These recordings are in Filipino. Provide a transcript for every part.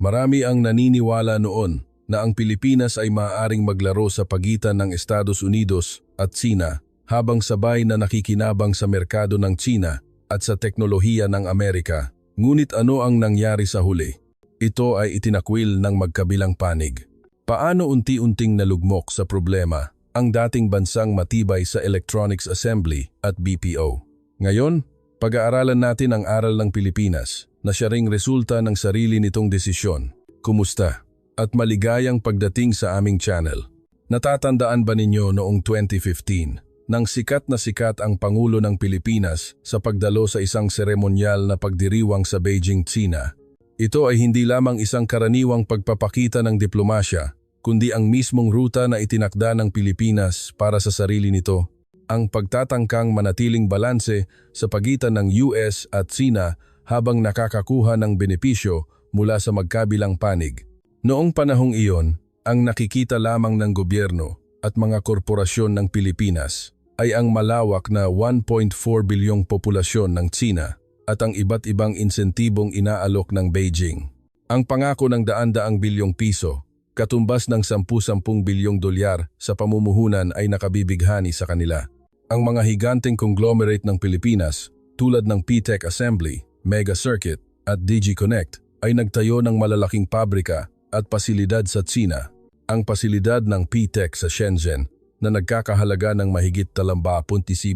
Marami ang naniniwala noon na ang Pilipinas ay maaaring maglaro sa pagitan ng Estados Unidos at Tsina habang sabay na nakikinabang sa merkado ng Tsina at sa teknolohiya ng Amerika. Ngunit ano ang nangyari sa huli? Ito ay itinakwil ng magkabilang panig. Paano unti-unting nalugmok sa problema ang dating bansang matibay sa electronics assembly at BPO? Ngayon, pag-aaralan natin ang aral ng Pilipinas na siya ring resulta ng sarili nitong desisyon. Kumusta? At maligayang pagdating sa aming channel. Natatandaan ba ninyo noong 2015 nang sikat na sikat ang Pangulo ng Pilipinas sa pagdalo sa isang seremonyal na pagdiriwang sa Beijing, China? Ito ay hindi lamang isang karaniwang pagpapakita ng diplomasya, kundi ang mismong ruta na itinakda ng Pilipinas para sa sarili nito. Ang pagtatangkang manatiling balanse sa pagitan ng US at China habang nakakakuha ng benepisyo mula sa magkabilang panig. Noong panahong iyon, ang nakikita lamang ng gobyerno at mga korporasyon ng Pilipinas ay ang malawak na 1.4 bilyong populasyon ng China at ang iba't ibang insentibong inaalok ng Beijing. Ang pangako ng daan-daang bilyong piso, katumbas ng 10-10 bilyong dolyar sa pamumuhunan ay nakabibighani sa kanila. Ang mga higanteng conglomerate ng Pilipinas tulad ng PTech Assembly, Mega Circuit at DG Connect ay nagtayo ng malalaking pabrika at pasilidad sa China. Ang pasilidad ng PTech sa Shenzhen na nagkakahalaga ng mahigit 20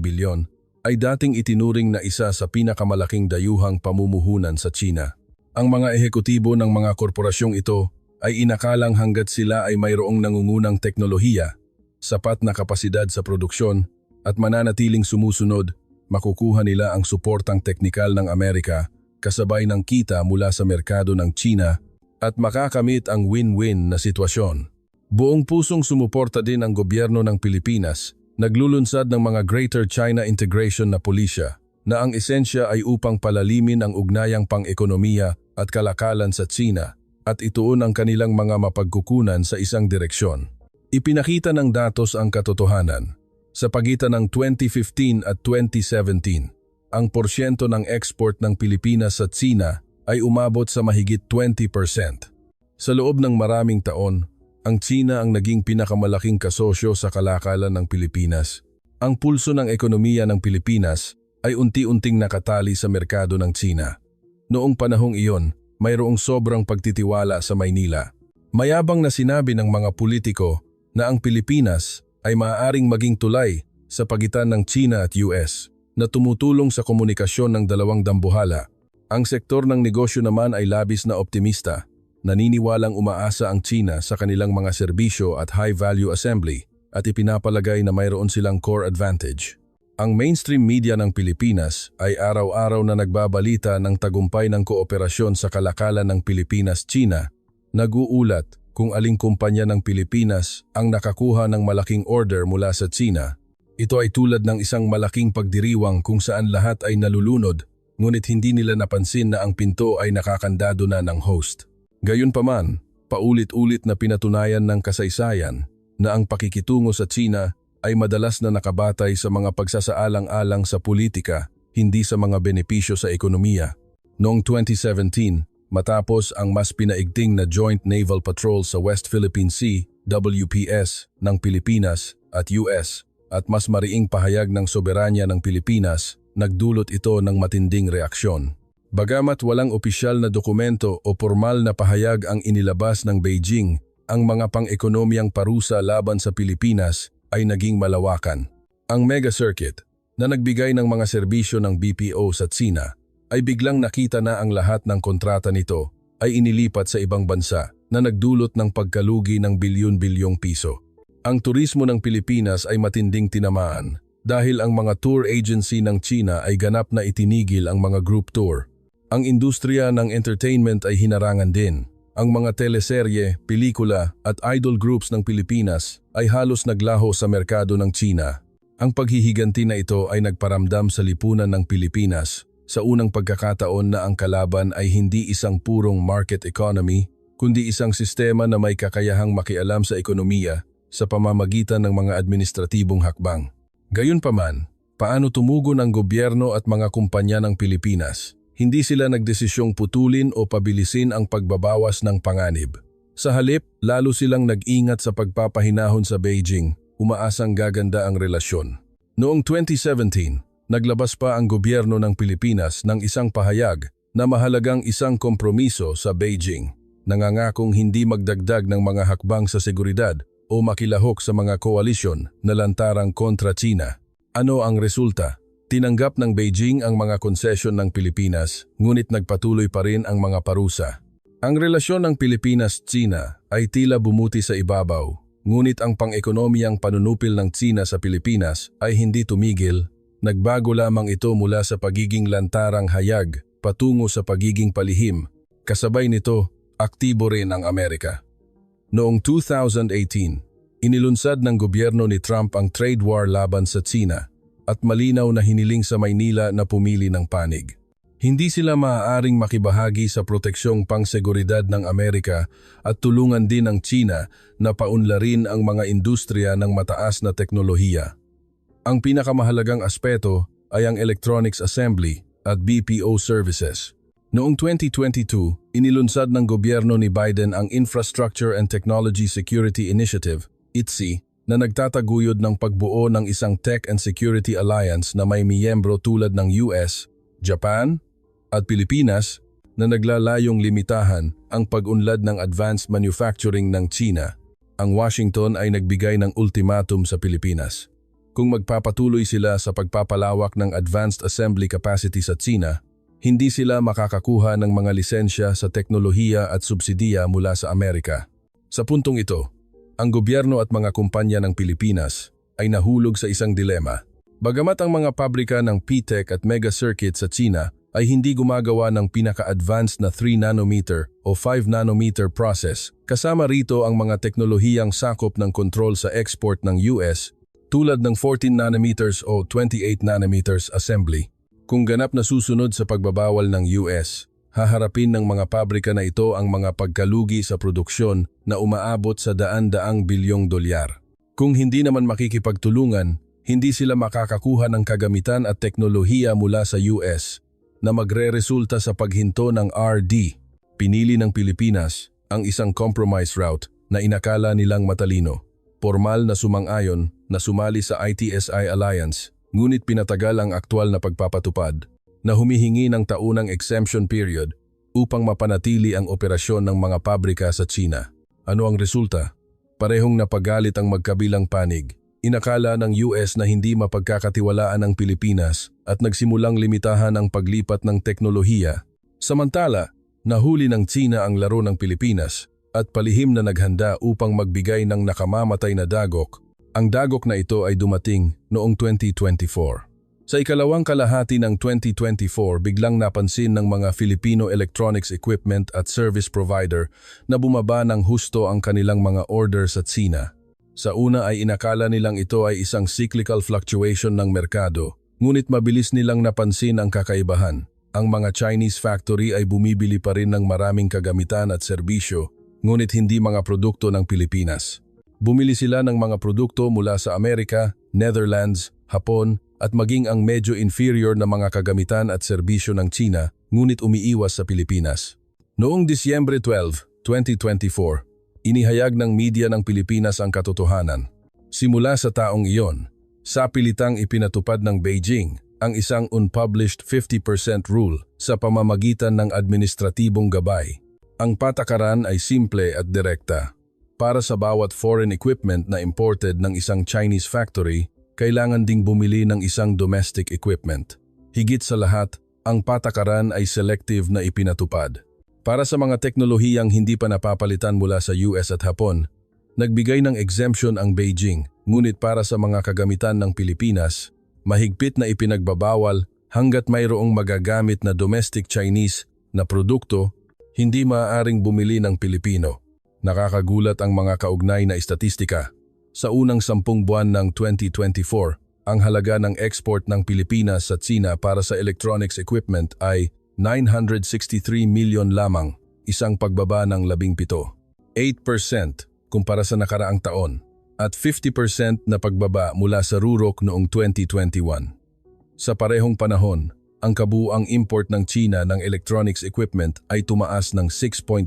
bilyon ay dating itinuring na isa sa pinakamalaking dayuhang pamumuhunan sa China. Ang mga ehekutibo ng mga korporasyong ito ay inakalang hanggat sila ay mayroong nangungunang teknolohiya, sapat na kapasidad sa produksyon at mananatiling sumusunod, makukuha nila ang suportang teknikal ng Amerika kasabay ng kita mula sa merkado ng China at makakamit ang win-win na sitwasyon. Buong pusong sumuporta din ang gobyerno ng Pilipinas, naglulunsad ng mga Greater China Integration na pulisya, na ang esensya ay upang palalimin ang ugnayang pang-ekonomiya at kalakalan sa China at ituon ang kanilang mga mapagkukunan sa isang direksyon. Ipinakita ng datos ang katotohanan. Sa pagitan ng 2015 at 2017, ang porsyento ng export ng Pilipinas sa China ay umabot sa mahigit 20%. Sa loob ng maraming taon, ang China ang naging pinakamalaking kasosyo sa kalakalan ng Pilipinas. Ang pulso ng ekonomiya ng Pilipinas ay unti-unting nakatali sa merkado ng China. Noong panahong iyon, mayroong sobrang pagtitiwala sa Maynila. Mayabang na sinabi ng mga politiko na ang Pilipinas ay maaaring maging tulay sa pagitan ng China at US na tumutulong sa komunikasyon ng dalawang dambuhala. Ang sektor ng negosyo naman ay labis na optimista, naniniwalang umaasa ang China sa kanilang mga serbisyo at high-value assembly at ipinapalagay na mayroon silang core advantage. Ang mainstream media ng Pilipinas ay araw-araw na nagbabalita ng tagumpay ng kooperasyon sa kalakalan ng Pilipinas-China, nag-uulat kung aling kumpanya ng Pilipinas ang nakakuha ng malaking order mula sa China. Ito ay tulad ng isang malaking pagdiriwang kung saan lahat ay nalulunod, ngunit hindi nila napansin na ang pinto ay nakakandado na ng host. Gayunpaman, paulit-ulit na pinatunayan ng kasaysayan na ang pakikitungo sa China ay madalas na nakabatay sa mga pagsasaalang-alang sa politika, hindi sa mga benepisyo sa ekonomiya. Noong 2017, matapos ang mas pinaigting na Joint Naval Patrol sa West Philippine Sea, WPS, ng Pilipinas at US, at mas mariing pahayag ng soberanya ng Pilipinas, nagdulot ito ng matinding reaksyon. Bagamat walang opisyal na dokumento o formal na pahayag ang inilabas ng Beijing, ang mga pang-ekonomiyang parusa laban sa Pilipinas ay naging malawakan. Ang Mega Circuit, na nagbigay ng mga serbisyo ng BPO sa China, ay biglang nakita na ang lahat ng kontrata nito ay inilipat sa ibang bansa na nagdulot ng pagkalugi ng bilyon-bilyong piso. Ang turismo ng Pilipinas ay matinding tinamaan dahil ang mga tour agency ng China ay ganap na itinigil ang mga group tour. Ang industriya ng entertainment ay hinarangan din. Ang mga teleserye, pelikula at idol groups ng Pilipinas ay halos naglaho sa merkado ng China. Ang paghihiganti na ito ay nagparamdam sa lipunan ng Pilipinas sa unang pagkakataon na ang kalaban ay hindi isang purong market economy, kundi isang sistema na may kakayahang makialam sa ekonomiya sa pamamagitan ng mga administratibong hakbang. Gayunpaman, paano tumugon ang gobyerno at mga kumpanya ng Pilipinas? hindi sila nagdesisyong putulin o pabilisin ang pagbabawas ng panganib. Sa halip, lalo silang nag-ingat sa pagpapahinahon sa Beijing, umaasang gaganda ang relasyon. Noong 2017, naglabas pa ang gobyerno ng Pilipinas ng isang pahayag na mahalagang isang kompromiso sa Beijing, nangangakong hindi magdagdag ng mga hakbang sa seguridad o makilahok sa mga koalisyon na lantarang kontra China. Ano ang resulta? Tinanggap ng Beijing ang mga konsesyon ng Pilipinas, ngunit nagpatuloy pa rin ang mga parusa. Ang relasyon ng Pilipinas-China ay tila bumuti sa ibabaw, ngunit ang pang-ekonomiyang panunupil ng China sa Pilipinas ay hindi tumigil. Nagbago lamang ito mula sa pagiging lantarang hayag patungo sa pagiging palihim. Kasabay nito, aktibo rin ang Amerika. Noong 2018, inilunsad ng gobyerno ni Trump ang trade war laban sa China at malinaw na hiniling sa Maynila na pumili ng panig. Hindi sila maaaring makibahagi sa proteksyong pangseguridad ng Amerika at tulungan din ng China na paunlarin ang mga industriya ng mataas na teknolohiya. Ang pinakamahalagang aspeto ay ang electronics assembly at BPO services. Noong 2022, inilunsad ng gobyerno ni Biden ang Infrastructure and Technology Security Initiative, ITSI, na nagtataguyod ng pagbuo ng isang Tech and Security Alliance na may miyembro tulad ng US, Japan, at Pilipinas na naglalayong limitahan ang pag-unlad ng advanced manufacturing ng China. Ang Washington ay nagbigay ng ultimatum sa Pilipinas. Kung magpapatuloy sila sa pagpapalawak ng advanced assembly capacity sa China, hindi sila makakakuha ng mga lisensya sa teknolohiya at subsidiya mula sa Amerika. Sa puntong ito, ang gobyerno at mga kumpanya ng Pilipinas ay nahulog sa isang dilema. Bagamat ang mga pabrika ng P-Tech at Mega Circuit sa China ay hindi gumagawa ng pinaka-advanced na 3nm o 5nm process, kasama rito ang mga teknolohiyang sakop ng kontrol sa export ng US tulad ng 14nm o 28nm assembly. Kung ganap na susunod sa pagbabawal ng US, haharapin ng mga pabrika na ito ang mga pagkalugi sa produksyon na umaabot sa daan-daang bilyong dolyar. Kung hindi naman makikipagtulungan, hindi sila makakakuha ng kagamitan at teknolohiya mula sa US na magre-resulta sa paghinto ng RD. Pinili ng Pilipinas ang isang compromise route na inakala nilang matalino. Formal na sumang-ayon na sumali sa ITSI Alliance, ngunit pinatagal ang aktwal na pagpapatupad na humihingi ng taunang exemption period upang mapanatili ang operasyon ng mga pabrika sa China. Ano ang resulta? Parehong napagalit ang magkabilang panig. Inakala ng US na hindi mapagkakatiwalaan ang Pilipinas at nagsimulang limitahan ang paglipat ng teknolohiya. Samantala, nahuli ng China ang laro ng Pilipinas at palihim na naghanda upang magbigay ng nakamamatay na dagok. Ang dagok na ito ay dumating noong 2024. Sa ikalawang kalahati ng 2024, biglang napansin ng mga Filipino electronics equipment at service provider na bumaba ng husto ang kanilang mga order sa China. Sa una ay inakala nilang ito ay isang cyclical fluctuation ng merkado, ngunit mabilis nilang napansin ang kakaibahan. Ang mga Chinese factory ay bumibili pa rin ng maraming kagamitan at serbisyo, ngunit hindi mga produkto ng Pilipinas. Bumili sila ng mga produkto mula sa Amerika, Netherlands, Hapon, at maging ang medyo inferior na mga kagamitan at serbisyo ng China, ngunit umiiwas sa Pilipinas. Noong Disyembre 12, 2024, inihayag ng media ng Pilipinas ang katotohanan. Simula sa taong iyon, sapilitang ipinatupad ng Beijing ang isang unpublished 50% rule sa pamamagitan ng administratibong gabay. Ang patakaran ay simple at direkta. Para sa bawat foreign equipment na imported ng isang Chinese factory, kailangan ding bumili ng isang domestic equipment. Higit sa lahat, ang patakaran ay selective na ipinatupad. Para sa mga teknolohiyang hindi pa napapalitan mula sa US at Hapon, nagbigay ng exemption ang Beijing, ngunit para sa mga kagamitan ng Pilipinas, mahigpit na ipinagbabawal hanggat mayroong magagamit na domestic Chinese na produkto, hindi maaaring bumili ng Pilipino. Nakakagulat ang mga kaugnay na istatistika. Sa unang 10 buwan ng 2024, ang halaga ng export ng Pilipinas sa China para sa electronics equipment ay 963 milyon lamang, isang pagbaba ng 17%, 8% kumpara sa nakaraang taon, at 50% na pagbaba mula sa rurok noong 2021. Sa parehong panahon, ang kabuuang import ng China ng electronics equipment ay tumaas ng 6.7%.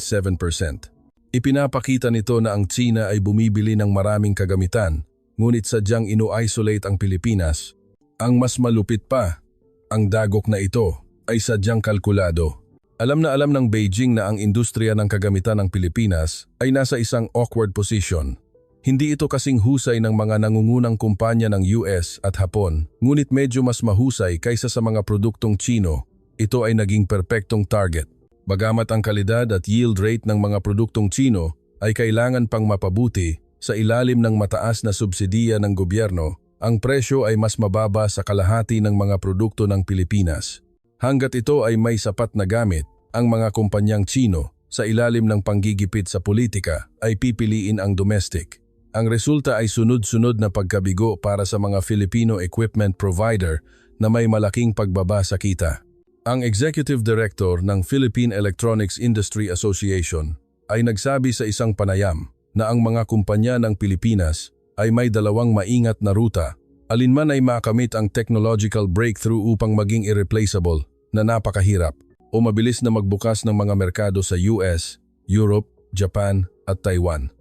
Ipinapakita nito na ang China ay bumibili ng maraming kagamitan, ngunit sadyang ino-isolate ang Pilipinas. Ang mas malupit pa, ang dagok na ito ay sadyang kalkulado. Alam na alam ng Beijing na ang industriya ng kagamitan ng Pilipinas ay nasa isang awkward position. Hindi ito kasing husay ng mga nangungunang kumpanya ng US at Hapon, ngunit medyo mas mahusay kaysa sa mga produktong Chino. Ito ay naging perpektong target. Bagamat ang kalidad at yield rate ng mga produktong Chino ay kailangan pang mapabuti sa ilalim ng mataas na subsidiya ng gobyerno, ang presyo ay mas mababa sa kalahati ng mga produkto ng Pilipinas. Hanggat ito ay may sapat na gamit, ang mga kumpanyang Chino sa ilalim ng panggigipit sa politika ay pipiliin ang domestic. Ang resulta ay sunod-sunod na pagkabigo para sa mga Filipino equipment provider na may malaking pagbaba sa kita. Ang Executive Director ng Philippine Electronics Industry Association ay nagsabi sa isang panayam na ang mga kumpanya ng Pilipinas ay may dalawang maingat na ruta, alinman ay makamit ang technological breakthrough upang maging irreplaceable na napakahirap o mabilis na magbukas ng mga merkado sa US, Europe, Japan at Taiwan.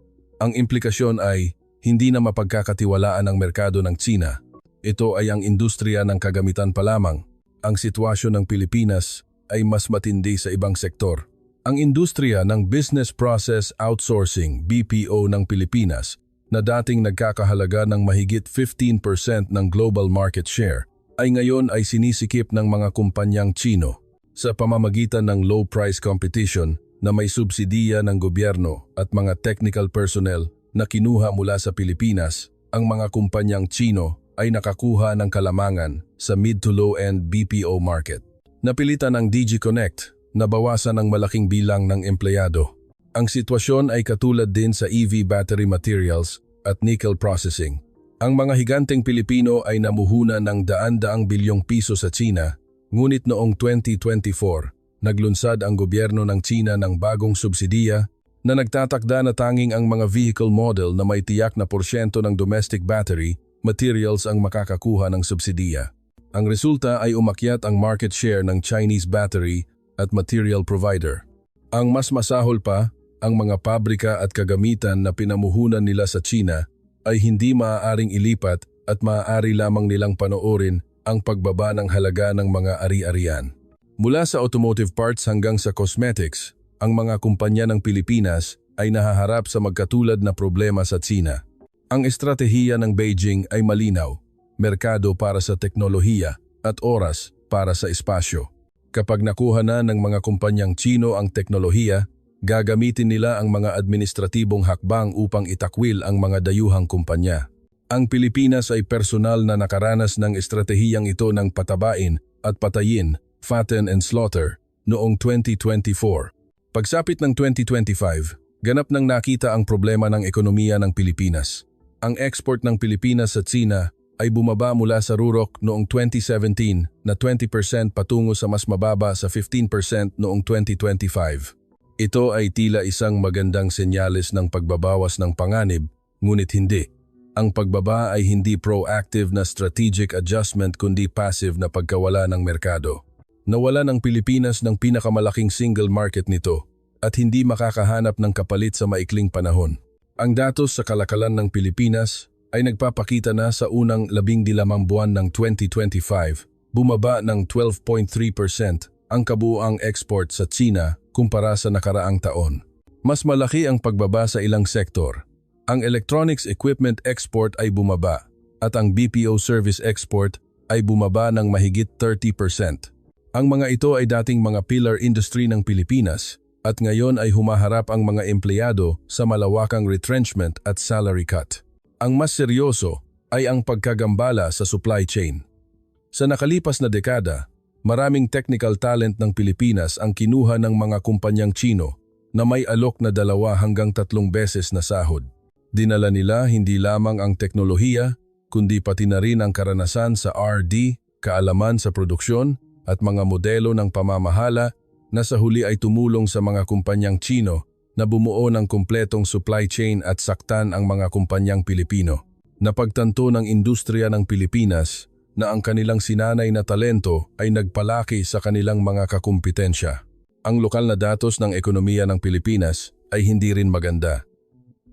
Ang implikasyon ay hindi na mapagkakatiwalaan ang merkado ng China. Ito ay ang industriya ng kagamitan pa lamang. Ang sitwasyon ng Pilipinas ay mas matindi sa ibang sektor. Ang industriya ng Business Process Outsourcing (BPO) ng Pilipinas na dating nagkakahalaga ng mahigit 15% ng global market share ay ngayon ay sinisikip ng mga kumpanyang Chino sa pamamagitan ng low price competition na may subsidiya ng gobyerno at mga technical personnel na kinuha mula sa Pilipinas. Ang mga kumpanyang Chino ay nakakuha ng kalamangan sa mid to low-end BPO market. Napilitan ang DG Connect na bawasan ang malaking bilang ng empleyado. Ang sitwasyon ay katulad din sa EV battery materials at nickel processing. Ang mga higanteng Pilipino ay namuhuna ng daan-daang bilyong piso sa China, ngunit noong 2024, naglunsad ang gobyerno ng China ng bagong subsidiya na nagtatakda na tanging ang mga vehicle model na may tiyak na porsyento ng domestic battery materials ang makakakuha ng subsidiya. Ang resulta ay umakyat ang market share ng Chinese battery at material provider. Ang mas masahol pa, ang mga pabrika at kagamitan na pinamuhunan nila sa China ay hindi maaaring ilipat at maaari lamang nilang panoorin ang pagbaba ng halaga ng mga ari-arian. Mula sa automotive parts hanggang sa cosmetics, ang mga kumpanya ng Pilipinas ay nahaharap sa magkatulad na problema sa China. Ang estratehiya ng Beijing ay malinaw, merkado para sa teknolohiya at oras para sa espasyo. Kapag nakuha na ng mga kumpanyang Chino ang teknolohiya, gagamitin nila ang mga administratibong hakbang upang itakwil ang mga dayuhang kumpanya. Ang Pilipinas ay personal na nakaranas ng estratehiyang ito ng patabain at patayin, fatten and slaughter, noong 2024. Pagsapit ng 2025, ganap nang nakita ang problema ng ekonomiya ng Pilipinas. Ang export ng Pilipinas sa China ay bumaba mula sa rurok noong 2017 na 20% patungo sa mas mababa sa 15% noong 2025. Ito ay tila isang magandang senyales ng pagbabawas ng panganib, ngunit hindi. Ang pagbaba ay hindi proactive na strategic adjustment kundi passive na pagkawala ng merkado. Nawala ng Pilipinas ng pinakamalaking single market nito at hindi makakahanap ng kapalit sa maikling panahon. Ang datos sa kalakalan ng Pilipinas ay nagpapakita na sa unang 12 buwan ng 2025, bumaba ng 12.3% ang kabuuang export sa China kumpara sa nakaraang taon. Mas malaki ang pagbaba sa ilang sektor. Ang electronics equipment export ay bumaba at ang BPO service export ay bumaba ng mahigit 30%. Ang mga ito ay dating mga pillar industry ng Pilipinas at ngayon ay humaharap ang mga empleyado sa malawakang retrenchment at salary cut. Ang mas seryoso ay ang pagkagambala sa supply chain. Sa nakalipas na dekada, maraming technical talent ng Pilipinas ang kinuha ng mga kumpanyang Chino na may alok na 2 hanggang 3 beses na sahod. Dinala nila hindi lamang ang teknolohiya, kundi pati na rin ang karanasan sa R&D, kaalaman sa produksyon, at mga modelo ng pamamahala na sa huli ay tumulong sa mga kumpanyang Chino na bumuo ng kumpletong supply chain at saktan ang mga kumpanyang Pilipino. Napagtanto ng industriya ng Pilipinas na ang kanilang sinanay na talento ay nagpalaki sa kanilang mga kakumpetensya. Ang lokal na datos ng ekonomiya ng Pilipinas ay hindi rin maganda.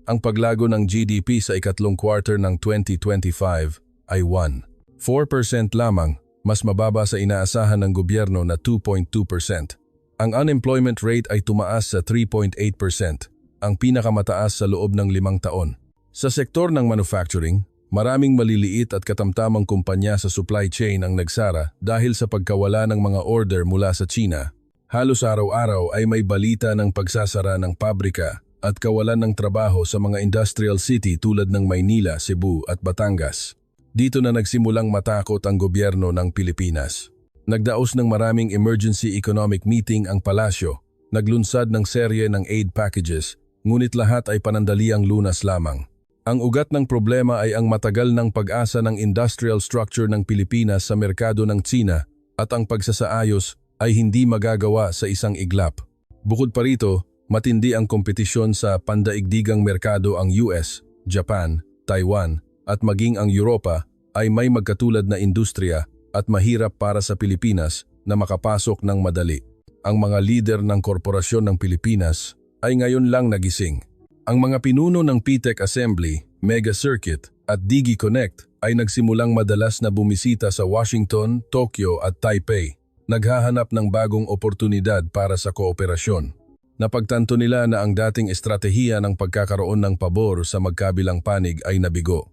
Ang paglago ng GDP sa ikatlong quarter ng 2025 ay 1.4% lamang, mas mababa sa inaasahan ng gobyerno na 2.2%. Ang unemployment rate ay tumaas sa 3.8%, ang pinakamataas sa loob ng 5 taon. Sa sektor ng manufacturing, maraming maliliit at katamtamang kumpanya sa supply chain ang nagsara dahil sa pagkawala ng mga order mula sa China. Halos araw-araw ay may balita ng pagsasara ng pabrika at kawalan ng trabaho sa mga industrial city tulad ng Maynila, Cebu at Batangas. Dito na nagsimulang matakot ang gobyerno ng Pilipinas. Nagdaos ng maraming emergency economic meeting ang palasyo, naglunsad ng serye ng aid packages, ngunit lahat ay panandaliang lunas lamang. Ang ugat ng problema ay ang matagal ng pag-asa ng industrial structure ng Pilipinas sa merkado ng China at ang pagsasaayos ay hindi magagawa sa isang iglap. Bukod pa rito, matindi ang kompetisyon sa pandaigdigang merkado. Ang US, Japan, Taiwan at maging ang Europa ay may magkatulad na industriya at mahirap para sa Pilipinas na makapasok ng madali. Ang mga lider ng korporasyon ng Pilipinas ay ngayon lang nagising. Ang mga pinuno ng PTEC Assembly, Mega Circuit at Digi Connect ay nagsimulang madalas na bumisita sa Washington, Tokyo at Taipei, naghahanap ng bagong oportunidad para sa kooperasyon. Napagtanto nila na ang dating estratehiya ng pagkakaroon ng pabor sa magkabilang panig ay nabigo.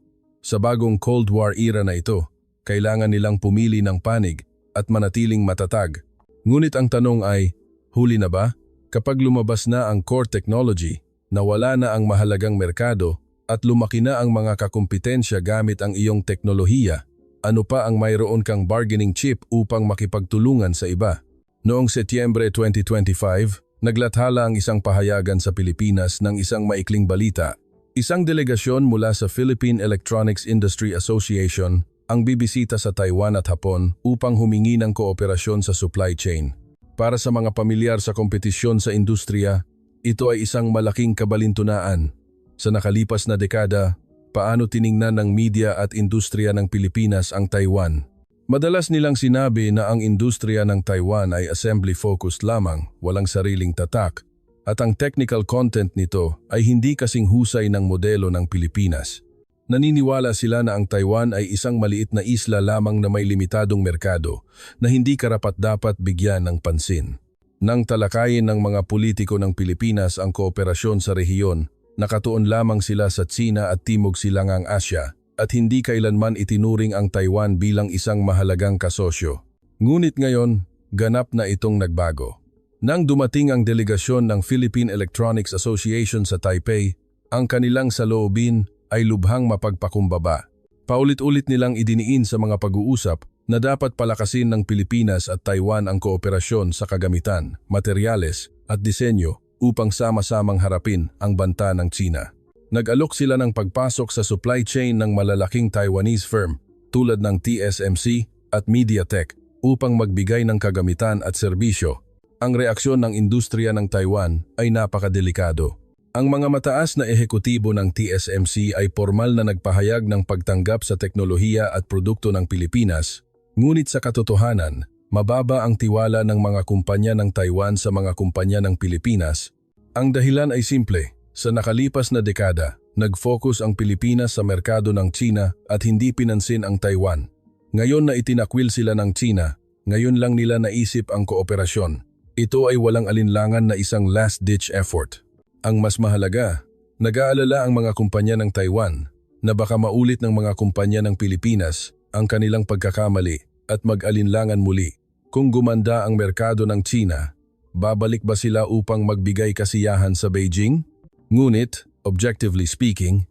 Sa bagong Cold War era na ito, kailangan nilang pumili ng panig at manatiling matatag. Ngunit ang tanong ay, huli na ba? Kapag lumabas na ang core technology, nawala na ang mahalagang merkado at lumaki na ang mga kakumpetensya gamit ang iyong teknolohiya, ano pa ang mayroon kang bargaining chip upang makipagtulungan sa iba? Noong Setyembre 2025, naglathala ang isang pahayagan sa Pilipinas ng isang maikling balita. Isang delegasyon mula sa Philippine Electronics Industry Association ang bibisita sa Taiwan at Hapon upang humingi ng kooperasyon sa supply chain. Para sa mga pamilyar sa kompetisyon sa industriya, ito ay isang malaking kabalintunaan. Sa nakalipas na dekada, paano tiningnan ng media at industriya ng Pilipinas ang Taiwan? Madalas nilang sinabi na ang industriya ng Taiwan ay assembly-focused lamang, walang sariling tatak, at ang technical content nito ay hindi kasing husay ng modelo ng Pilipinas. Naniniwala sila na ang Taiwan ay isang maliit na isla lamang na may limitadong merkado na hindi karapat-dapat bigyan ng pansin. Nang talakayin ng mga politiko ng Pilipinas ang kooperasyon sa rehiyon, nakatuon lamang sila sa Tsina at Timog Silangang Asya at hindi kailanman itinuring ang Taiwan bilang isang mahalagang kasosyo. Ngunit ngayon, ganap na itong nagbago. Nang dumating ang delegasyon ng Philippine Electronics Association sa Taipei, ang kanilang saloobin ay lubhang mapagpakumbaba. Paulit-ulit nilang idiniin sa mga pag-uusap na dapat palakasin ng Pilipinas at Taiwan ang kooperasyon sa kagamitan, materyales at disenyo upang sama-samang harapin ang banta ng China. Nag-alok sila ng pagpasok sa supply chain ng malalaking Taiwanese firm tulad ng TSMC at MediaTek upang magbigay ng kagamitan at serbisyo. Ang reaksyon ng industriya ng Taiwan ay napakadelikado. Ang mga mataas na ehekutibo ng TSMC ay formal na nagpahayag ng pagtanggap sa teknolohiya at produkto ng Pilipinas, ngunit sa katotohanan, mababa ang tiwala ng mga kumpanya ng Taiwan sa mga kumpanya ng Pilipinas. Ang dahilan ay simple, sa nakalipas na dekada, nag-focus ang Pilipinas sa merkado ng China at hindi pinansin ang Taiwan. Ngayon na itinakwil sila ng China, ngayon lang nila naisip ang kooperasyon. Ito ay walang alinlangan na isang last-ditch effort. Ang mas mahalaga, nag-aalala ang mga kumpanya ng Taiwan na baka maulit ng mga kumpanya ng Pilipinas ang kanilang pagkakamali at mag-alinlangan muli. Kung gumanda ang merkado ng China, babalik ba sila upang magbigay kasiyahan sa Beijing? Ngunit, objectively speaking,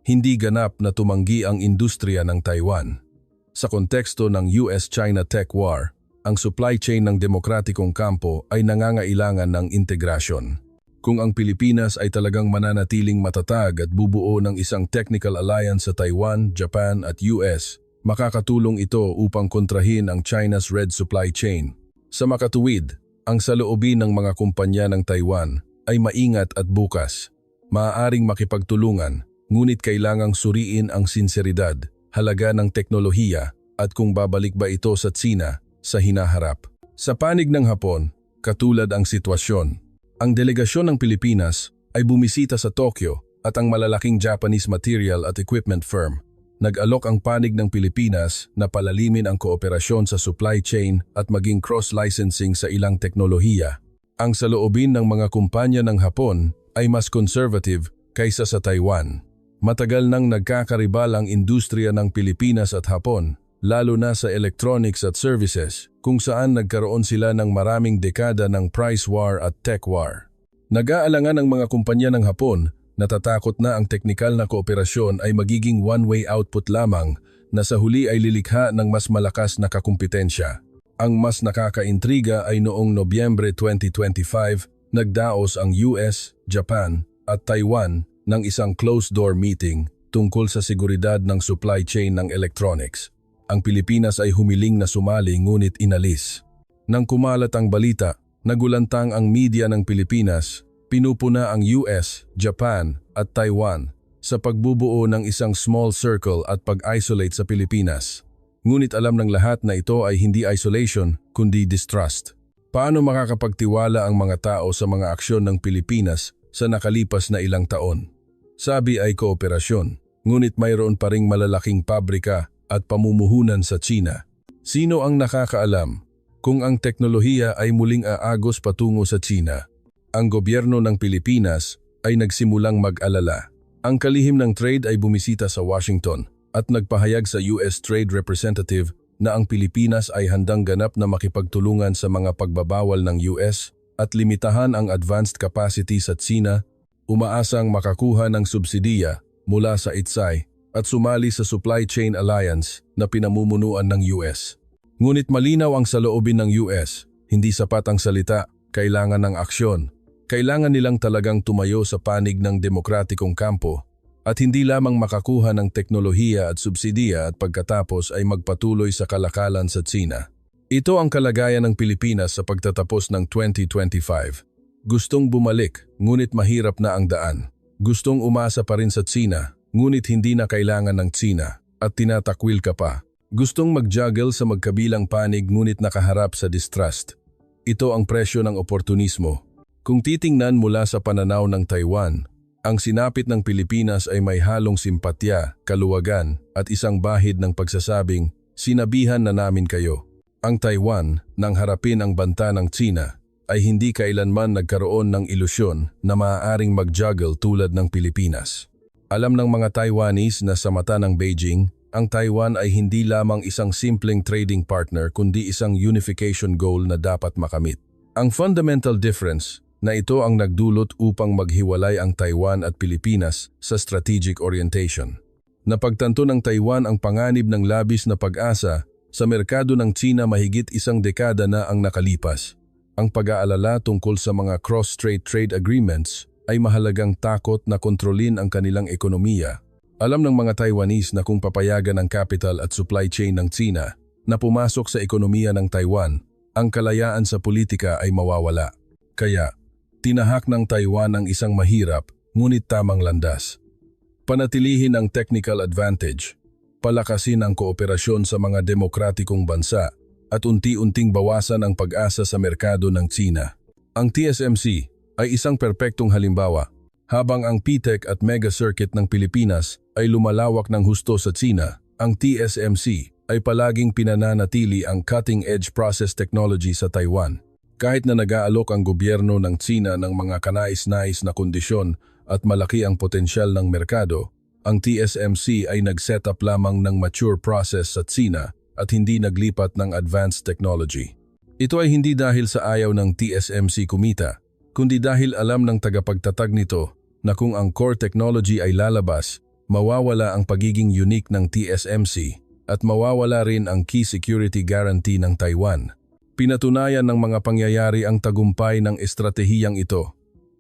hindi ganap na tumanggi ang industriya ng Taiwan. Sa konteksto ng US-China Tech War, ang supply chain ng demokratikong kampo ay nangangailangan ng integrasyon. Kung ang Pilipinas ay talagang mananatiling matatag at bubuo ng isang technical alliance sa Taiwan, Japan at US, makakatulong ito upang kontrahin ang China's red supply chain. Sa makatuwid, ang saloobin ng mga kumpanya ng Taiwan ay maingat at bukas. Maaaring makipagtulungan, ngunit kailangang suriin ang sinseridad, halaga ng teknolohiya at kung babalik ba ito sa Tsina sa hinaharap. Sa panig ng Hapon, katulad ang sitwasyon. Ang delegasyon ng Pilipinas ay bumisita sa Tokyo at ang malalaking Japanese material at equipment firm nag-alok ang panig ng Pilipinas na palalimin ang kooperasyon sa supply chain at maging cross-licensing sa ilang teknolohiya. Ang saloobin ng mga kumpanya ng Hapon ay mas conservative kaysa sa Taiwan. Matagal nang nagkakaribal ang industriya ng Pilipinas at Hapon, lalo na sa electronics at services, kung saan nagkaroon sila ng maraming dekada ng price war at tech war. Nag-aalangan ang mga kumpanya ng Hapon, natatakot na ang teknikal na kooperasyon ay magiging one-way output lamang na sa huli ay lilikha ng mas malakas na kakumpetensya. Ang mas nakakaintriga ay noong Nobyembre 2025, nagdaos ang US, Japan at Taiwan ng isang closed-door meeting tungkol sa seguridad ng supply chain ng electronics. Ang Pilipinas ay humiling na sumali ngunit inalis. Nang kumalat ang balita, nagulantang ang media ng Pilipinas, pinupuna ang US, Japan at Taiwan sa pagbubuo ng isang small circle at pag-isolate sa Pilipinas. Ngunit alam ng lahat na ito ay hindi isolation kundi distrust. Paano makakapagtiwala ang mga tao sa mga aksyon ng Pilipinas sa nakalipas na ilang taon? Sabi ay kooperasyon, ngunit mayroon pa ring malalaking pabrika at pamumuhunan sa China. Sino ang nakakaalam kung ang teknolohiya ay muling aagos patungo sa China? Ang gobyerno ng Pilipinas ay nagsimulang mag-alala. Ang kalihim ng trade ay bumisita sa Washington at nagpahayag sa US Trade Representative na ang Pilipinas ay handang ganap na makipagtulungan sa mga pagbabawal ng US at limitahan ang advanced capacity sa China, umaasang makakuha ng subsidiya mula sa ITSAI at sumali sa Supply Chain Alliance na pinamumunuan ng US. Ngunit malinaw ang saloobin ng US, hindi sapat ang salita, kailangan ng aksyon. Kailangan nilang talagang tumayo sa panig ng demokratikong kampo at hindi lamang makakuha ng teknolohiya at subsidiya at pagkatapos ay magpatuloy sa kalakalan sa China. Ito ang kalagayan ng Pilipinas sa pagtatapos ng 2025. Gustong bumalik, ngunit mahirap na ang daan. Gustong umasa pa rin sa China, ngunit hindi na kailangan ng China at tinatakwil ka pa. Gustong mag-juggle sa magkabilang panig ngunit nakaharap sa distrust. Ito ang presyo ng oportunismo. Kung titingnan mula sa pananaw ng Taiwan, ang sinapit ng Pilipinas ay may halong simpatya, kaluwagan at isang bahid ng pagsasabing, sinabihan na namin kayo. Ang Taiwan, nang harapin ang banta ng China, ay hindi kailanman nagkaroon ng ilusyon na maaaring mag-juggle tulad ng Pilipinas. Alam ng mga Taiwanese na sa mata ng Beijing, ang Taiwan ay hindi lamang isang simpleng trading partner kundi isang unification goal na dapat makamit. Ang fundamental difference na ito ang nagdulot upang maghiwalay ang Taiwan at Pilipinas sa strategic orientation. Napagtanto ng Taiwan ang panganib ng labis na pag-asa sa merkado ng China mahigit isang dekada na ang nakalipas. Ang pag-aalala tungkol sa mga cross-strait trade agreements ay mahalagang takot na kontrolin ang kanilang ekonomiya. Alam ng mga Taiwanese na kung papayagan ang capital at supply chain ng China na pumasok sa ekonomiya ng Taiwan, ang kalayaan sa politika ay mawawala. Kaya, tinahak ng Taiwan ang isang mahirap ngunit tamang landas. Panatilihin ang technical advantage, palakasin ang kooperasyon sa mga demokratikong bansa at unti-unting bawasan ang pag-asa sa merkado ng China. Ang TSMC ay isang perpektong halimbawa. Habang ang PTEC at Mega Circuit ng Pilipinas ay lumalawak ng husto sa China, ang TSMC ay palaging pinananatili ang cutting-edge process technology sa Taiwan. Kahit na nag-aalok ang gobyerno ng China ng mga kanais-nais na kondisyon at malaki ang potensyal ng merkado, ang TSMC ay nag-set up lamang ng mature process sa China at hindi naglipat ng advanced technology. Ito ay hindi dahil sa ayaw ng TSMC kumita, kundi dahil alam ng tagapagtatag nito na kung ang core technology ay lalabas, mawawala ang pagiging unique ng TSMC at mawawala rin ang key security guarantee ng Taiwan. Pinatunayan ng mga pangyayari ang tagumpay ng estratehiyang ito.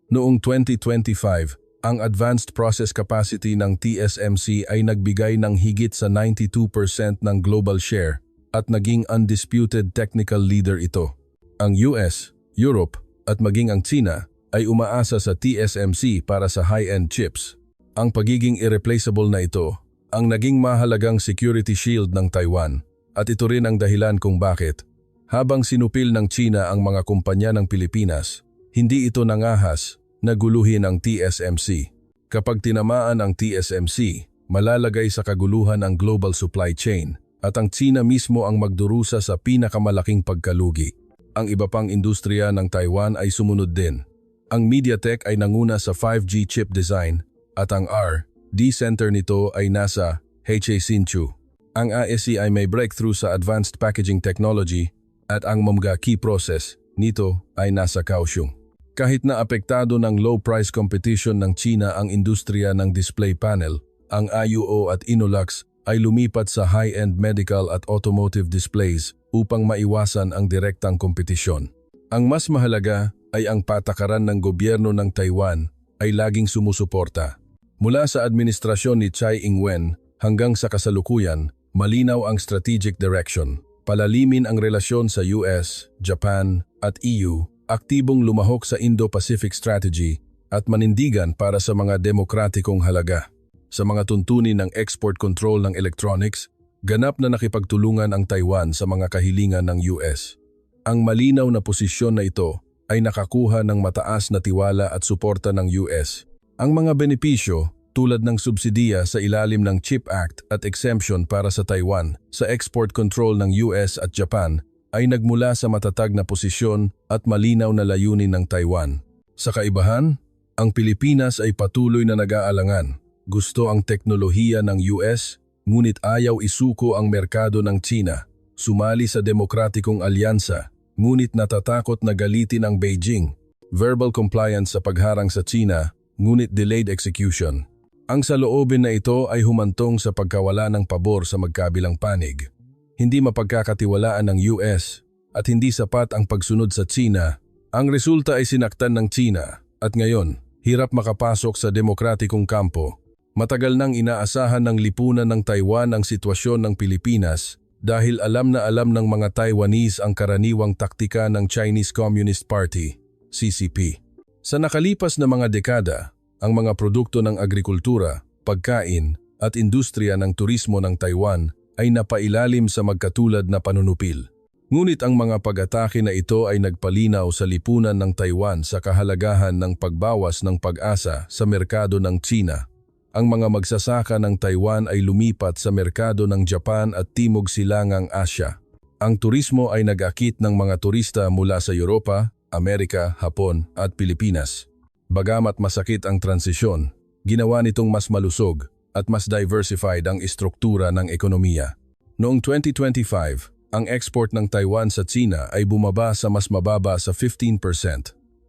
Noong 2025, ang advanced process capacity ng TSMC ay nagbigay ng higit sa 92% ng global share at naging undisputed technical leader ito. Ang US, Europe at maging ang China ay umaasa sa TSMC para sa high-end chips. Ang pagiging irreplaceable na ito ang naging mahalagang security shield ng Taiwan At ito rin ang dahilan kung bakit, habang sinupil ng China ang mga kumpanya ng Pilipinas, hindi ito nangahas na guluhin ang TSMC. Kapag tinamaan ang TSMC, malalagay sa kaguluhan ang global supply chain at ang China mismo ang magdurusa sa pinakamalaking pagkalugi. Ang iba pang industriya ng Taiwan ay sumunod din. Ang MediaTek ay nanguna sa 5G chip design at ang R&D center nito ay nasa HA Hsinchu. Ang ASE ay may breakthrough sa advanced packaging technology at ang mga key process nito ay nasa Kaohsiung. Kahit na apektado ng low price competition ng China ang industriya ng display panel, ang IUO at Innolux ay lumipat sa high-end medical at automotive displays upang maiwasan ang direktang kompetisyon. Ang mas mahalaga ay ang patakaran ng gobyerno ng Taiwan ay laging sumusuporta. Mula sa administrasyon ni Tsai Ing-wen hanggang sa kasalukuyan, malinaw ang strategic direction. Palalimin ang relasyon sa US, Japan at EU, aktibong lumahok sa Indo-Pacific Strategy at manindigan para sa mga demokratikong halaga. Sa mga tuntunin ng export control ng electronics, ganap na nakipagtulungan ang Taiwan sa mga kahilingan ng US. Ang malinaw na posisyon na ito ay nakakuha ng mataas na tiwala at suporta ng US. Ang mga benepisyo tulad ng subsidiya sa ilalim ng CHIP Act at exemption para sa Taiwan sa export control ng US at Japan ay nagmula sa matatag na posisyon at malinaw na layunin ng Taiwan. Sa kaibahan, ang Pilipinas ay patuloy na nag-aalangan. Gusto ang teknolohiya ng US, ngunit ayaw isuko ang merkado ng China. Sumali sa demokratikong alyansa, ngunit natatakot na galitin ang Beijing. Verbal compliance sa pagharang sa China, ngunit delayed execution. Ang saloobin na ito ay humantong sa pagkawala ng pabor sa magkabilang panig. Hindi mapagkakatiwalaan ng US at hindi sapat ang pagsunod sa China. Ang resulta ay sinaktan ng China at ngayon, hirap makapasok sa demokratikong kampo. Matagal nang inaasahan ng lipunan ng Taiwan ang sitwasyon ng Pilipinas dahil alam na alam ng mga Taiwanese ang karaniwang taktika ng Chinese Communist Party, CCP. Sa nakalipas na mga dekada, ang mga produkto ng agrikultura, pagkain at industriya ng turismo ng Taiwan ay napailalim sa magkatulad na panunupil. Ngunit ang mga pag-atake na ito ay nagpalinaw sa lipunan ng Taiwan sa kahalagahan ng pagbawas ng pag-asa sa merkado ng China. Ang mga magsasaka ng Taiwan ay lumipat sa merkado ng Japan at Timog Silangang Asya. Ang turismo ay nag-akit ng mga turista mula sa Europa, Amerika, Hapon at Pilipinas. Bagamat masakit ang transisyon, ginawa nitong mas malusog at mas diversified ang istruktura ng ekonomiya. Noong 2025, ang export ng Taiwan sa China ay bumaba sa mas mababa sa 15%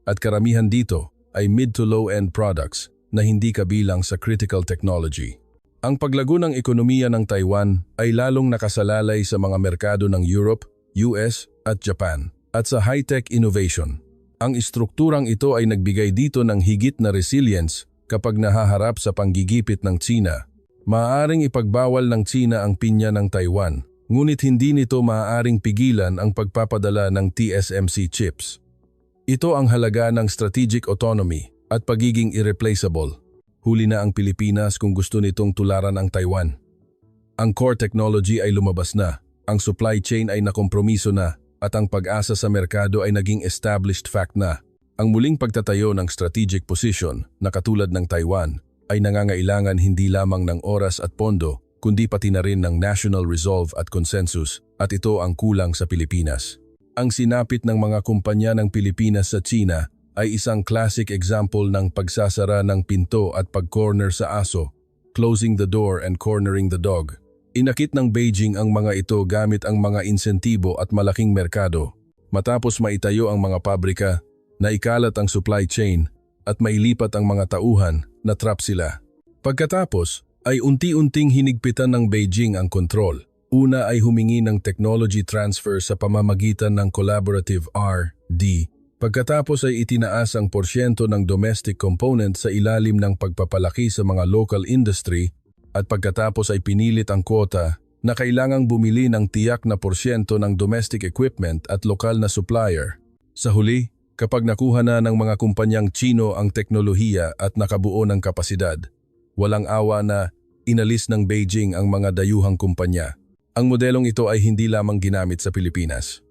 at karamihan dito ay mid to low-end products na hindi kabilang sa critical technology. Ang paglago ng ekonomiya ng Taiwan ay lalong nakasalalay sa mga merkado ng Europe, US at Japan at sa high-tech innovation. Ang istrukturang ito ay nagbigay dito ng higit na resilience kapag nahaharap sa panggigipit ng China. Maaaring ipagbawal ng China ang pinya ng Taiwan, ngunit hindi nito maaaring pigilan ang pagpapadala ng TSMC chips. Ito ang halaga ng strategic autonomy at pagiging irreplaceable. Huli na ang Pilipinas kung gusto nitong tularan ang Taiwan. Ang core technology ay lumabas na, ang supply chain ay nakompromiso na, at ang pag-asa sa merkado ay naging established fact na. Ang muling pagtatayo ng strategic position na katulad ng Taiwan ay nangangailangan hindi lamang ng oras at pondo, kundi pati na rin ng national resolve at consensus, at ito ang kulang sa Pilipinas. Ang sinapit ng mga kumpanya ng Pilipinas sa China ay isang classic example ng pagsasara ng pinto at pag-corner sa aso, closing the door and cornering the dog. Inakit ng Beijing ang mga ito gamit ang mga insentibo at malaking merkado. Matapos maitayo ang mga pabrika, naikalat ang supply chain at mailipat ang mga tauhan, natrap sila. Pagkatapos ay unti-unting hinigpitan ng Beijing ang kontrol. Una ay humingi ng technology transfer sa pamamagitan ng collaborative R&D. Pagkatapos ay itinaas ang porsyento ng domestic component sa ilalim ng pagpapalaki sa mga local industry at pagkatapos ay pinilit ang kwota na kailangang bumili ng tiyak na porsyento ng domestic equipment at lokal na supplier. Sa huli, kapag nakuha na ng mga kumpanyang Chino ang teknolohiya at nakabuo ng kapasidad, walang awa na inalis ng Beijing ang mga dayuhang kumpanya. Ang modelong ito ay hindi lamang ginamit sa Pilipinas.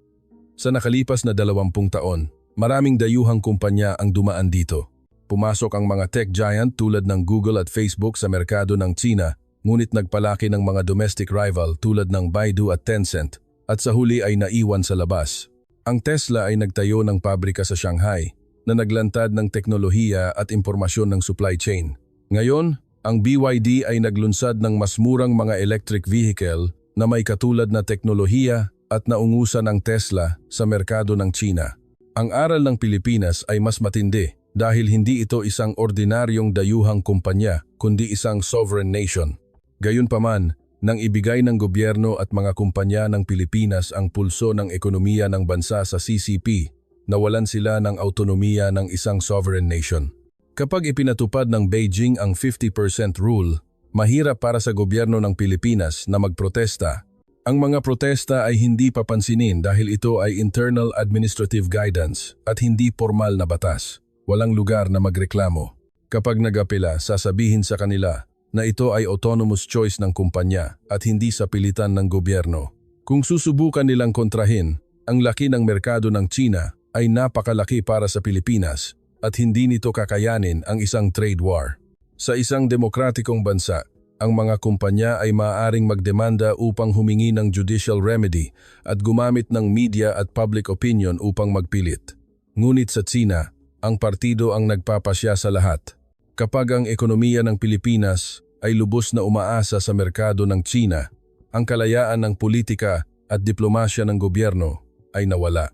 Sa nakalipas na 20 taon, maraming dayuhang kumpanya ang dumaan dito. Pumasok ang mga tech giant tulad ng Google at Facebook sa merkado ng China, ngunit nagpalaki ng mga domestic rival tulad ng Baidu at Tencent, at sa huli ay naiwan sa labas. Ang Tesla ay nagtayo ng pabrika sa Shanghai na naglantad ng teknolohiya at impormasyon ng supply chain. Ngayon, ang BYD ay naglunsad ng mas murang mga electric vehicle na may katulad na teknolohiya at naungusan ng Tesla sa merkado ng China. Ang aral ng Pilipinas ay mas matindi dahil hindi ito isang ordinaryong dayuhang kumpanya kundi isang sovereign nation. Gayunpaman, nang ibigay ng gobyerno at mga kumpanya ng Pilipinas ang pulso ng ekonomiya ng bansa sa CCP, nawalan sila ng autonomiya ng isang sovereign nation. Kapag ipinatupad ng Beijing ang 50% rule, mahirap para sa gobyerno ng Pilipinas na magprotesta. Ang mga protesta ay hindi papansinin dahil ito ay internal administrative guidance at hindi formal na batas. Walang lugar na magreklamo. Kapag nag-apela, sasabihin sa kanila na ito ay autonomous choice ng kumpanya at hindi sa pilitan ng gobyerno. Kung susubukan nilang kontrahin, ang laki ng merkado ng China ay napakalaki para sa Pilipinas at hindi nito kakayanin ang isang trade war. Sa isang demokratikong bansa, ang mga kumpanya ay maaaring magdemanda upang humingi ng judicial remedy at gumamit ng media at public opinion upang magpilit. Ngunit sa China, ang partido ang nagpapasya sa lahat. Kapag ang ekonomiya ng Pilipinas ay lubos na umaasa sa merkado ng China, ang kalayaan ng politika at diplomasya ng gobyerno ay nawala.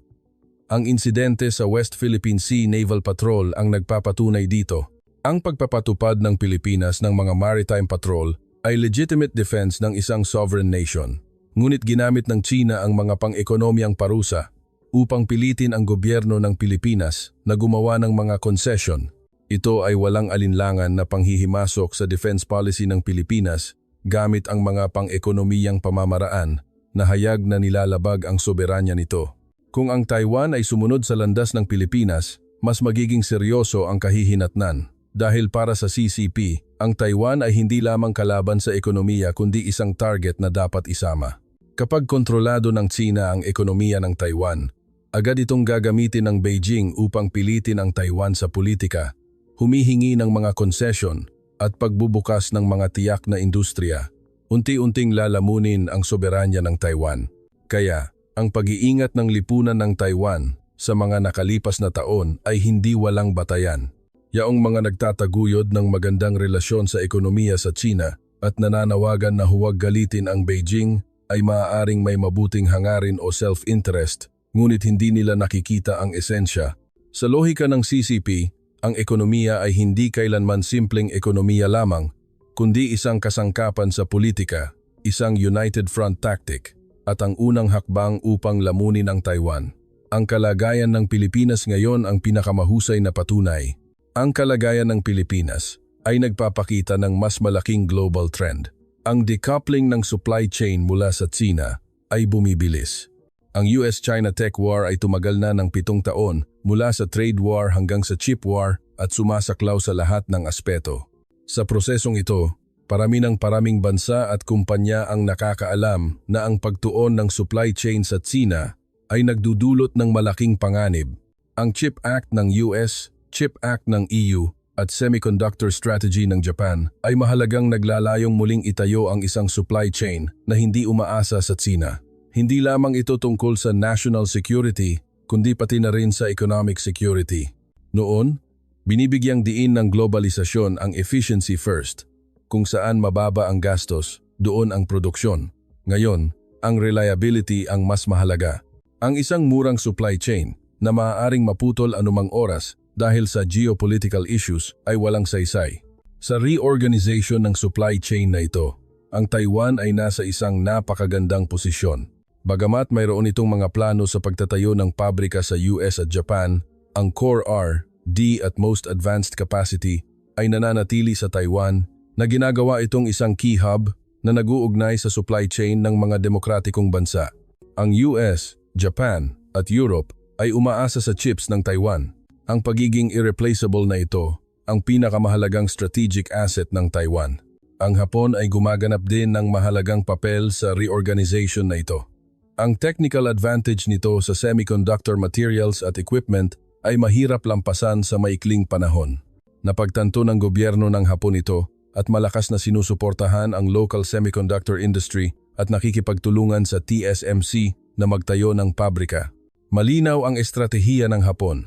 Ang insidente sa West Philippine Sea Naval Patrol ang nagpapatunay dito. Ang pagpapatupad ng Pilipinas ng mga maritime patrol ay legitimate defense ng isang sovereign nation. Ngunit ginamit ng China ang mga pang-ekonomiyang parusa upang pilitin ang gobyerno ng Pilipinas na gumawa ng mga concession. Ito ay walang alinlangan na panghihimasok sa defense policy ng Pilipinas gamit ang mga pang-ekonomiyang pamamaraan na hayag na nilalabag ang soberanya nito. Kung ang Taiwan ay sumunod sa landas ng Pilipinas, mas magiging seryoso ang kahihinatnan. Dahil para sa CCP, ang Taiwan ay hindi lamang kalaban sa ekonomiya kundi isang target na dapat isama. Kapag kontrolado ng China ang ekonomiya ng Taiwan, agad itong gagamitin ng Beijing upang pilitin ang Taiwan sa politika, humihingi ng mga concession at pagbubukas ng mga tiyak na industriya. Unti-unting lalamunin ang soberanya ng Taiwan. Kaya, ang pag-iingat ng lipunan ng Taiwan sa mga nakalipas na taon ay hindi walang batayan. Yaong mga nagtataguyod ng magandang relasyon sa ekonomiya sa China at nananawagan na huwag galitin ang Beijing ay maaaring may mabuting hangarin o self-interest, ngunit hindi nila nakikita ang esensya. Sa lohika ng CCP, ang ekonomiya ay hindi kailanman simpleng ekonomiya lamang, kundi isang kasangkapan sa politika, isang united front tactic, at ang unang hakbang upang lamunin ang Taiwan. Ang kalagayan ng Pilipinas ngayon ang pinakamahusay na patunay. Ang kalagayan ng Pilipinas ay nagpapakita ng mas malaking global trend. Ang decoupling ng supply chain mula sa China ay bumibilis. Ang US-China tech war ay tumagal na ng 7 taon mula sa trade war hanggang sa chip war at sumasaklaw sa lahat ng aspeto. Sa prosesong ito, paraming bansa at kumpanya ang nakakaalam na ang pagtuon ng supply chain sa China ay nagdudulot ng malaking panganib. Ang Chip Act ng US, Chip Act ng EU at Semiconductor Strategy ng Japan ay mahalagang naglalayong muling itayo ang isang supply chain na hindi umaasa sa China. Hindi lamang ito tungkol sa national security, kundi pati na rin sa economic security. Noon, binibigyang diin ng globalisasyon ang efficiency first. Kung saan mababa ang gastos, doon ang produksyon. Ngayon, ang reliability ang mas mahalaga. Ang isang murang supply chain na maaaring maputol anumang oras dahil sa geopolitical issues ay walang saysay. Sa reorganization ng supply chain na ito, ang Taiwan ay nasa isang napakagandang posisyon. Bagamat mayroon itong mga plano sa pagtatayo ng pabrika sa US at Japan, ang Core R, D at Most Advanced Capacity ay nananatili sa Taiwan na ginagawa itong isang key hub na nag-uugnay sa supply chain ng mga demokratikong bansa. Ang US, Japan at Europe ay umaasa sa chips ng Taiwan. Ang pagiging irreplaceable na ito ang pinakamahalagang strategic asset ng Taiwan. ang Hapon ay gumaganap din ng mahalagang papel sa reorganization na ito. Ang technical advantage nito sa semiconductor materials at equipment ay mahirap lampasan sa maikling panahon. Napagtanto ng gobyerno ng Hapon ito at malakas na sinusuportahan ang local semiconductor industry at nakikipagtulungan sa TSMC na magtayo ng pabrika. Malinaw ang estratehiya ng Hapon.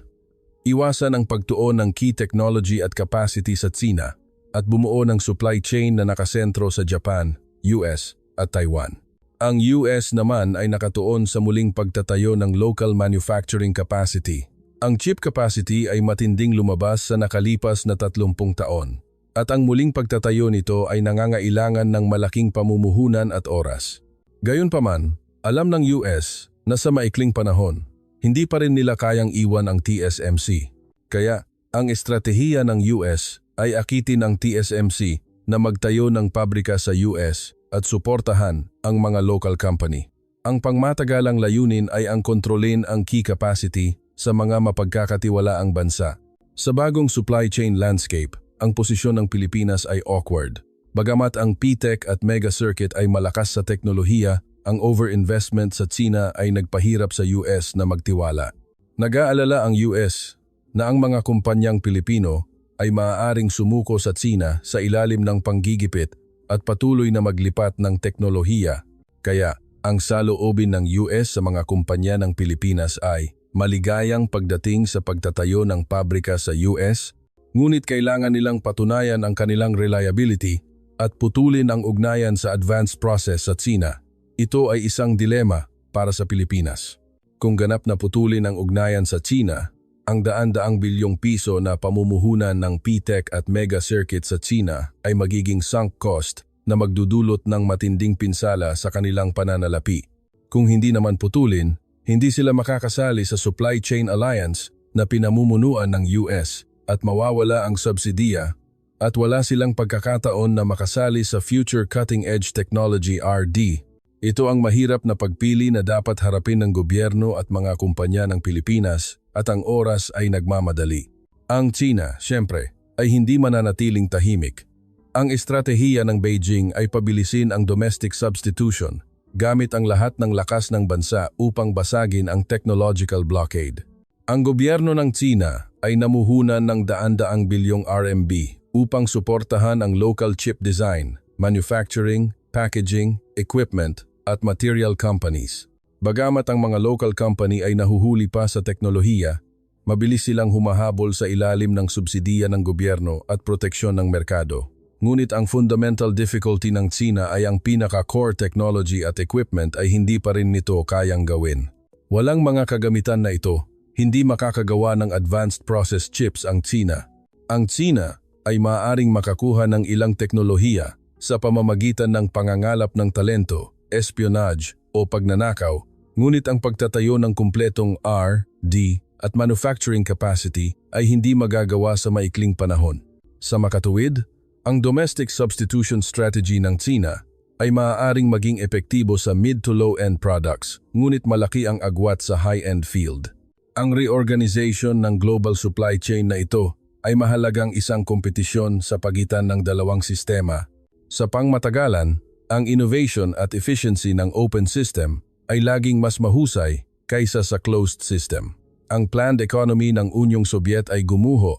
Iwasan ang pagtuon ng key technology at capacity sa Tsina at bumuo ng supply chain na nakasentro sa Japan, US at Taiwan. Ang US naman ay nakatuon sa muling pagtatayo ng local manufacturing capacity. Ang chip capacity ay matinding lumabas sa nakalipas na 30 taon. At ang muling pagtatayo nito ay nangangailangan ng malaking pamumuhunan at oras. Gayunpaman, alam ng US na sa maikling panahon, hindi pa rin nila kayang iwan ang TSMC. Kaya, ang estratehiya ng US ay akitin ang TSMC na magtayo ng pabrika sa US at suportahan ang mga local company. Ang pangmatagalang layunin ay ang kontrolin ang key capacity sa mga mapagkakatiwalaang bansa. Sa bagong supply chain landscape, ang posisyon ng Pilipinas ay awkward. Bagamat ang PTEC at Mega Circuit ay malakas sa teknolohiya, ang overinvestment sa Tsina ay nagpahirap sa US na magtiwala. Nag-aalala ang US na ang mga kumpanyang Pilipino ay maaaring sumuko sa Tsina sa ilalim ng panggigipit at patuloy na maglipat ng teknolohiya. Kaya ang saloobin ng US sa mga kumpanya ng Pilipinas ay maligayang pagdating sa pagtatayo ng pabrika sa US, ngunit kailangan nilang patunayan ang kanilang reliability at putulin ang ugnayan sa advanced process sa Tsina. Ito ay isang dilema para sa Pilipinas. Kung ganap na putulin ang ugnayan sa Tsina, ang daan-daang bilyong piso na pamumuhunan ng PTEC at Mega Circuit sa Tsina ay magiging sunk cost na magdudulot ng matinding pinsala sa kanilang pananalapi. Kung hindi naman putulin, hindi sila makakasali sa supply chain alliance na pinamumunuan ng US at mawawala ang subsidiya at wala silang pagkakataon na makasali sa Future Cutting Edge Technology RD. Ito ang mahirap na pagpili na dapat harapin ng gobyerno at mga kumpanya ng Pilipinas at ang oras ay nagmamadali. Ang Tsina, siyempre, ay hindi mananatiling tahimik. Ang estratehiya ng Beijing ay pabilisin ang domestic substitution gamit ang lahat ng lakas ng bansa upang basagin ang technological blockade. Ang gobyerno ng Tsina ay namuhunan ng daan-daang bilyong RMB upang suportahan ang local chip design, manufacturing, packaging, equipment, at material companies. Bagamat ang mga local company ay nahuhuli pa sa teknolohiya, mabilis silang humahabol sa ilalim ng subsidiya ng gobyerno at proteksyon ng merkado. Ngunit ang fundamental difficulty ng Tsina ay ang pinaka-core technology at equipment ay hindi pa rin nito kayang gawin. Walang mga kagamitan na ito, hindi makakagawa ng advanced process chips ang Tsina. Ang Tsina ay maaaring makakuha ng ilang teknolohiya sa pamamagitan ng pangangalap ng talento, espionage o pagnanakaw, ngunit ang pagtatayo ng kumpletong R&D at manufacturing capacity ay hindi magagawa sa maikling panahon. Sa makatuwid, ang domestic substitution strategy ng Tsina ay maaaring maging epektibo sa mid to low-end products, ngunit malaki ang agwat sa high-end field. Ang reorganization ng global supply chain na ito ay mahalagang isang kompetisyon sa pagitan ng dalawang sistema. Sa pangmatagalan, ang innovation at efficiency ng open system ay laging mas mahusay kaysa sa closed system. Ang planned economy ng Unyong Sobyet ay gumuho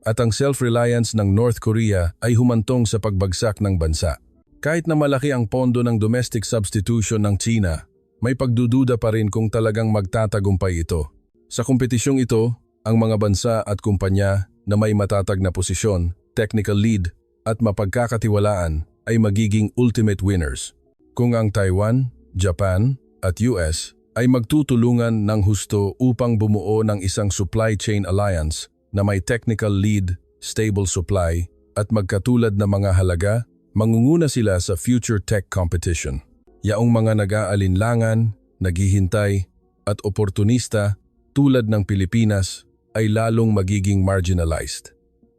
at ang self-reliance ng North Korea ay humantong sa pagbagsak ng bansa. Kahit na malaki ang pondo ng domestic substitution ng Tsina, may pagdududa pa rin kung talagang magtatagumpay ito. Sa kompetisyong ito, ang mga bansa at kumpanya na may matatag na posisyon, technical lead at mapagkakatiwalaan ay magiging ultimate winners. Kung ang Taiwan, Japan at US ay magtutulungan ng husto upang bumuo ng isang supply chain alliance na may technical lead, stable supply at magkatulad na mga halaga, mangunguna sila sa future tech competition. Yaong mga nag-aalinlangan, naghihintay at oportunista tulad ng Pilipinas ay lalong magiging marginalized.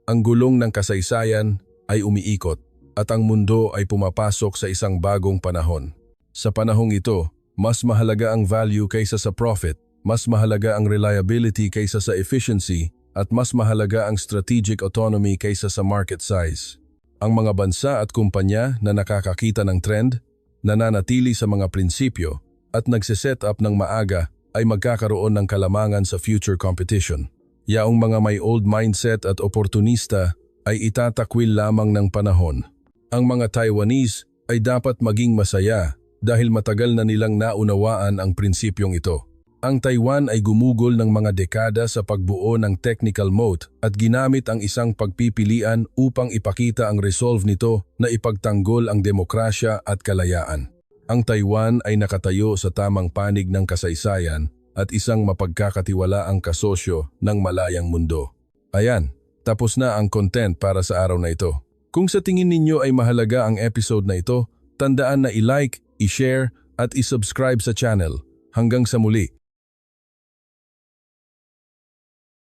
Ang gulong ng kasaysayan ay umiikot at ang mundo ay pumapasok sa isang bagong panahon. Sa panahong ito, mas mahalaga ang value kaysa sa profit, mas mahalaga ang reliability kaysa sa efficiency, at mas mahalaga ang strategic autonomy kaysa sa market size. Ang mga bansa at kumpanya na nakakakita ng trend, nananatili sa mga prinsipyo at nagsiset up ng maaga ay magkakaroon ng kalamangan sa future competition. Yaong mga may old mindset at oportunista ay itatakwil lamang ng panahon. Ang mga Taiwanese ay dapat maging masaya dahil matagal na nilang naunawaan ang prinsipyong ito. Ang Taiwan ay gumugol ng mga dekada sa pagbuo ng technical moat at ginamit ang isang pagpipilian upang ipakita ang resolve nito na ipagtanggol ang demokrasya at kalayaan. Ang Taiwan ay nakatayo sa tamang panig ng kasaysayan at isang mapagkakatiwalaang kasosyo ng malayang mundo. Ayan, tapos na ang content para sa araw na ito. Kung sa tingin ninyo ay mahalaga ang episode na ito, tandaan na i-like, i-share at i-subscribe sa channel. Hanggang sa muli.